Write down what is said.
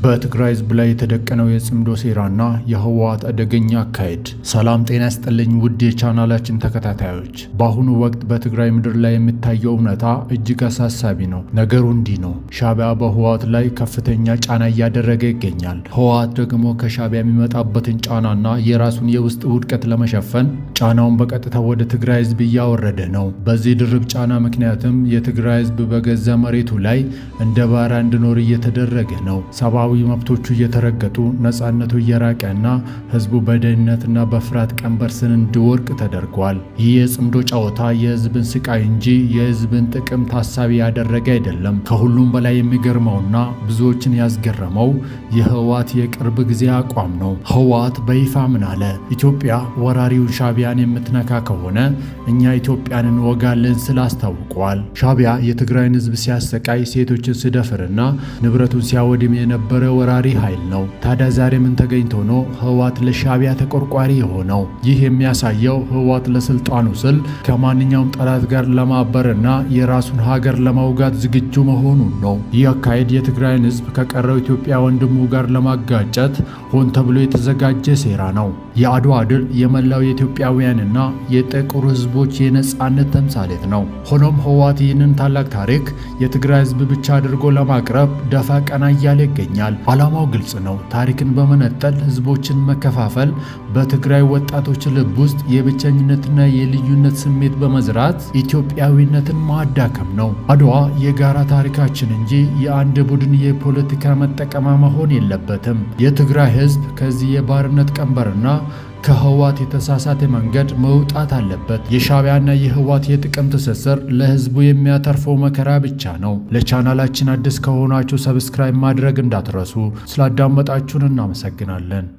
በትግራይ ህዝብ ላይ የተደቀነው የጽምዶ ሴራና የህወሓት አደገኛ አካሄድ። ሰላም ጤና ይስጥልኝ ውድ የቻናላችን ተከታታዮች፣ በአሁኑ ወቅት በትግራይ ምድር ላይ የሚታየው እውነታ እጅግ አሳሳቢ ነው። ነገሩ እንዲህ ነው። ሻዕቢያ በህወሓት ላይ ከፍተኛ ጫና እያደረገ ይገኛል። ህወሓት ደግሞ ከሻዕቢያ የሚመጣበትን ጫናና የራሱን የውስጥ ውድቀት ለመሸፈን ጫናውን በቀጥታ ወደ ትግራይ ህዝብ እያወረደ ነው። በዚህ ድርብ ጫና ምክንያትም የትግራይ ህዝብ በገዛ መሬቱ ላይ እንደ ባሪያ እንዲኖር እየተደረገ ነው። ሰብአዊ መብቶቹ እየተረገጡ ነፃነቱ እየራቀና ህዝቡ በድህነትና በፍርሃት ቀንበር ስር እንዲወድቅ ተደርጓል። ይህ የጽምዶ ጨዋታ የህዝብን ስቃይ እንጂ የህዝብን ጥቅም ታሳቢ ያደረገ አይደለም። ከሁሉም በላይ የሚገርመውና ብዙዎችን ያስገረመው የህወሓት የቅርብ ጊዜ አቋም ነው። ህወሓት በይፋ ምን አለ? ኢትዮጵያ ወራሪውን ሻዕቢያን የምትነካ ከሆነ እኛ ኢትዮጵያን እንወጋለን ስል አስታውቀዋል። ሻዕቢያ የትግራይን ህዝብ ሲያሰቃይ፣ ሴቶችን ሲደፍርና ንብረቱን ሲያወድም የነበረ ወራሪ ኃይል ነው። ታዲያ ዛሬ ምን ተገኝቶ ነው ህወሓት ለሻዕቢያ ተቆርቋሪ የሆነው? ይህ የሚያሳየው ህወሓት ለስልጣኑ ስል ከማንኛውም ጠላት ጋር ለማበርና የራሱን ሀገር ለማውጋት ዝግጁ መሆኑን ነው። ይህ አካሄድ የትግራይን ህዝብ ከቀረው ኢትዮጵያ ወንድሙ ጋር ለማጋጨት ሆን ተብሎ የተዘጋጀ ሴራ ነው። የአድዋ ድል የመላው የኢትዮጵያውያንና የጥቁር ህዝቦች የነጻነት ተምሳሌት ነው። ሆኖም ህወሓት ይህንን ታላቅ ታሪክ የትግራይ ህዝብ ብቻ አድርጎ ለማቅረብ ደፋ ቀና እያለ ይገኛል። ዓላማው ግልጽ ነው። ታሪክን በመነጠል ህዝቦችን መከፋፈል፣ በትግራይ ወጣቶች ልብ ውስጥ የብቸኝነትና የልዩነት ስሜት በመዝራት ኢትዮጵያዊነትን ማዳከም ነው። አድዋ የጋራ ታሪካችን እንጂ የአንድ ቡድን የፖለቲካ መጠቀሚያ መሆን የለበትም። የትግራይ ህዝብ ከዚህ የባርነት ቀንበርና ከህወሓት የተሳሳተ መንገድ መውጣት አለበት። የሻዕቢያና የህወሓት የጥቅም ትስስር ለህዝቡ የሚያተርፈው መከራ ብቻ ነው። ለቻናላችን አዲስ ከሆናችሁ ሰብስክራይብ ማድረግ እንዳትረሱ። ስላዳመጣችሁን እናመሰግናለን።